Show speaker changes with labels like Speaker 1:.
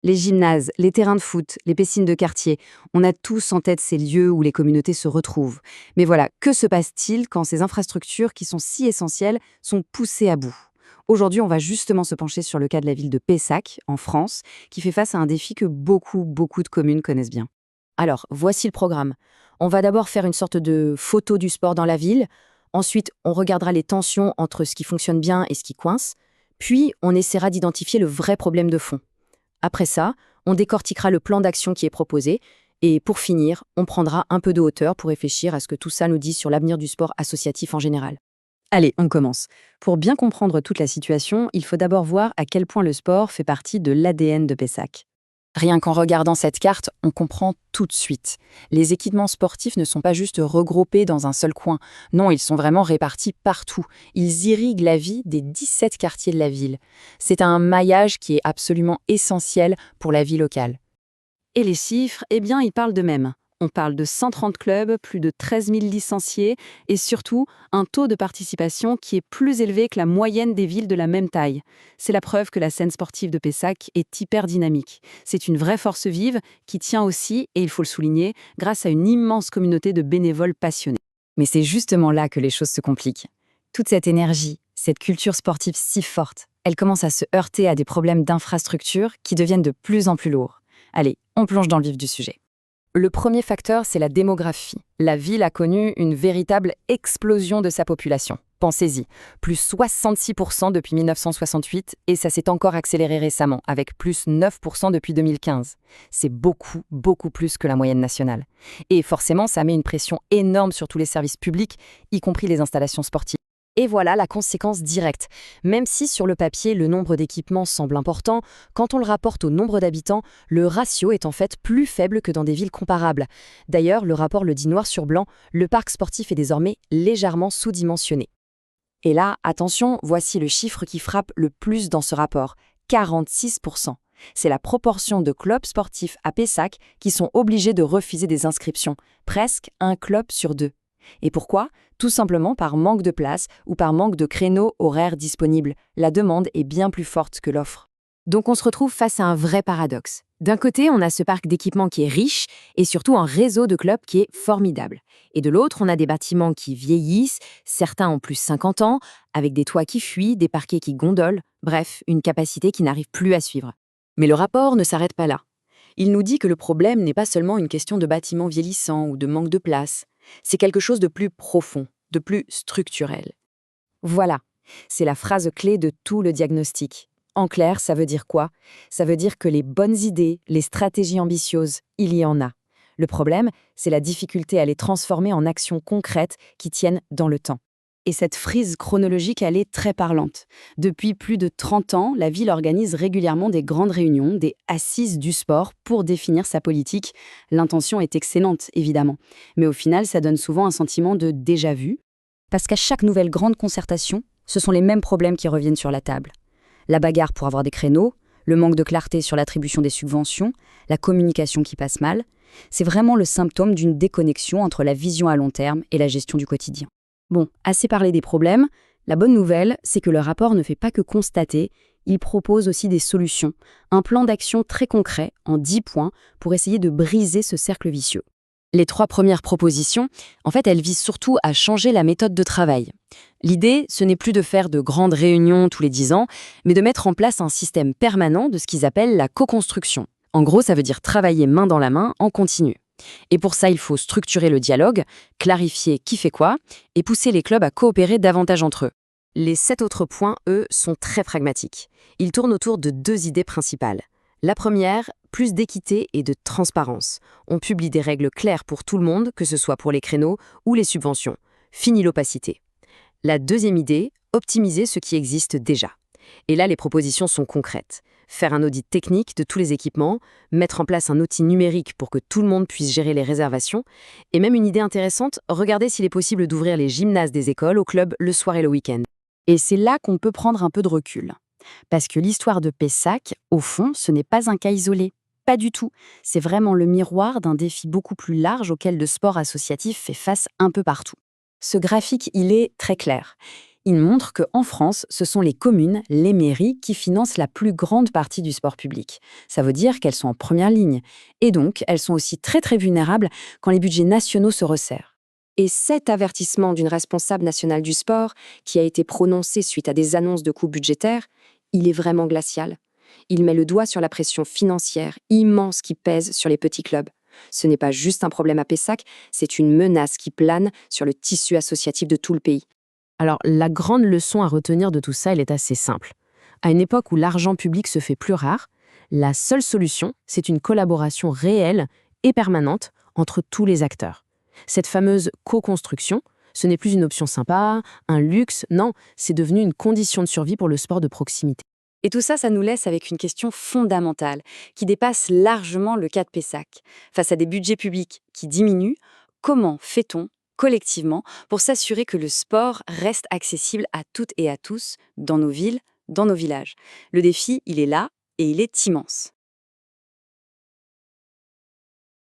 Speaker 1: Les gymnases, les terrains de foot, les piscines de quartier, on a tous en tête ces lieux où les communautés se retrouvent. Mais voilà, que se passe-t-il quand ces infrastructures qui sont si essentielles sont poussées à bout? Aujourd'hui, on va justement se pencher sur le cas de la ville de Pessac, en France, qui fait face à un défi que beaucoup de communes connaissent bien.
Speaker 2: Alors, voici le programme. On va d'abord faire une sorte de photo du sport dans la ville. Ensuite, on regardera les tensions entre ce qui fonctionne bien et ce qui coince. Puis, on essaiera d'identifier le vrai problème de fond. Après ça, on décortiquera le plan d'action qui est proposé. Et pour finir, on prendra un peu de hauteur pour réfléchir à ce que tout ça nous dit sur l'avenir du sport associatif en général.
Speaker 1: Allez, on commence. Pour bien comprendre toute la situation, il faut d'abord voir à quel point le sport fait partie de l'ADN de Pessac.
Speaker 2: Rien qu'en regardant cette carte, on comprend tout de suite. Les équipements sportifs ne sont pas juste regroupés dans un seul coin. Non, ils sont vraiment répartis partout. Ils irriguent la vie des 17 quartiers de la ville. C'est un maillage qui est absolument essentiel pour la vie locale.
Speaker 1: Et les chiffres, eh bien, ils parlent d'eux-mêmes. On parle de 130 clubs, plus de 13 000 licenciés et surtout un taux de participation qui est plus élevé que la moyenne des villes de la même taille. C'est la preuve que la scène sportive de Pessac est hyper dynamique. C'est une vraie force vive qui tient aussi, et il faut le souligner, grâce à une immense communauté de bénévoles passionnés. Mais c'est justement là que les choses se compliquent. Toute cette énergie, cette culture sportive si forte, elle commence à se heurter à des problèmes d'infrastructure qui deviennent de plus en plus lourds. Allez, on plonge dans le vif du sujet.
Speaker 2: Le premier facteur, c'est la démographie. La ville a connu une véritable explosion de sa population. Pensez-y, plus 66% depuis 1968 et ça s'est encore accéléré récemment, avec plus 9% depuis 2015. C'est beaucoup plus que la moyenne nationale. Et forcément, ça met une pression énorme sur tous les services publics, y compris les installations sportives. Et voilà la conséquence directe. Même si sur le papier, le nombre d'équipements semble important, quand on le rapporte au nombre d'habitants, le ratio est en fait plus faible que dans des villes comparables. D'ailleurs, le rapport le dit noir sur blanc, le parc sportif est désormais légèrement sous-dimensionné. Et là, attention, voici le chiffre qui frappe le plus dans ce rapport, 46%. C'est la proportion de clubs sportifs à Pessac qui sont obligés de refuser des inscriptions, presque un club sur deux. Et pourquoi? Tout simplement par manque de place ou par manque de créneaux horaires disponibles. La demande est bien plus forte que l'offre.
Speaker 1: Donc on se retrouve face à un vrai paradoxe. D'un côté, on a ce parc d'équipements qui est riche et surtout un réseau de clubs qui est formidable. Et de l'autre, on a des bâtiments qui vieillissent, certains ont plus 50 ans, avec des toits qui fuient, des parquets qui gondolent, bref, une capacité qui n'arrive plus à suivre. Mais le rapport ne s'arrête pas là. Il nous dit que le problème n'est pas seulement une question de bâtiments vieillissants ou de manque de place. C'est quelque chose de plus profond, de plus structurel. Voilà, c'est la phrase clé de tout le diagnostic. En clair, ça veut dire quoi? Ça veut dire que les bonnes idées, les stratégies ambitieuses, il y en a. Le problème, c'est la difficulté à les transformer en actions concrètes qui tiennent dans le temps. Et cette frise chronologique, elle est très parlante. Depuis plus de 30 ans, la ville organise régulièrement des grandes réunions, des assises du sport pour définir sa politique. L'intention est excellente, évidemment. Mais au final, ça donne souvent un sentiment de déjà-vu. Parce qu'à chaque nouvelle grande concertation, ce sont les mêmes problèmes qui reviennent sur la table. La bagarre pour avoir des créneaux, le manque de clarté sur l'attribution des subventions, la communication qui passe mal. C'est vraiment le symptôme d'une déconnexion entre la vision à long terme et la gestion du quotidien. Bon, assez parlé des problèmes, la bonne nouvelle, c'est que le rapport ne fait pas que constater, il propose aussi des solutions, un plan d'action très concret, en 10 points, pour essayer de briser ce cercle vicieux. Les 3 premières propositions, en fait, elles visent surtout à changer la méthode de travail. L'idée, ce n'est plus de faire de grandes réunions tous les 10 ans, mais de mettre en place un système permanent de ce qu'ils appellent la co-construction. En gros, ça veut dire travailler main dans la main en continu. Et pour ça, il faut structurer le dialogue, clarifier qui fait quoi, et pousser les clubs à coopérer davantage entre eux. Les 7 autres points, eux, sont très pragmatiques. Ils tournent autour de 2 idées principales. La première, plus d'équité et de transparence. On publie des règles claires pour tout le monde, que ce soit pour les créneaux ou les subventions. Fini l'opacité. La deuxième idée, optimiser ce qui existe déjà. Et là, les propositions sont concrètes. Faire un audit technique de tous les équipements, mettre en place un outil numérique pour que tout le monde puisse gérer les réservations, et même une idée intéressante, regarder s'il est possible d'ouvrir les gymnases des écoles aux clubs le soir et le week-end. Et c'est là qu'on peut prendre un peu de recul. Parce que l'histoire de Pessac, au fond, ce n'est pas un cas isolé. Pas du tout. C'est vraiment le miroir d'un défi beaucoup plus large auquel le sport associatif fait face un peu partout. Ce graphique, il est très clair.
Speaker 2: Il montre qu'en France, ce sont les communes, les mairies qui financent la plus grande partie du sport public. Ça veut dire qu'elles sont en première ligne. Et donc, elles sont aussi très très vulnérables quand les budgets nationaux se resserrent.
Speaker 1: Et cet avertissement d'une responsable nationale du sport, qui a été prononcé suite à des annonces de coupes budgétaires, il est vraiment glacial. Il met le doigt sur la pression financière immense qui pèse sur les petits clubs. Ce n'est pas juste un problème à Pessac, c'est une menace qui plane sur le tissu associatif de tout le pays.
Speaker 3: Alors, la grande leçon à retenir de tout ça, elle est assez simple. À une époque où l'argent public se fait plus rare, la seule solution, c'est une collaboration réelle et permanente entre tous les acteurs. Cette fameuse co-construction, ce n'est plus une option sympa, un luxe, non, c'est devenu une condition de survie pour le sport de proximité.
Speaker 2: Et tout ça, ça nous laisse avec une question fondamentale, qui dépasse largement le cas de Pessac. Face à des budgets publics qui diminuent, comment fait-on, collectivement, pour s'assurer que le sport reste accessible à toutes et à tous, dans nos villes, dans nos villages? Le défi, il est là et il est immense.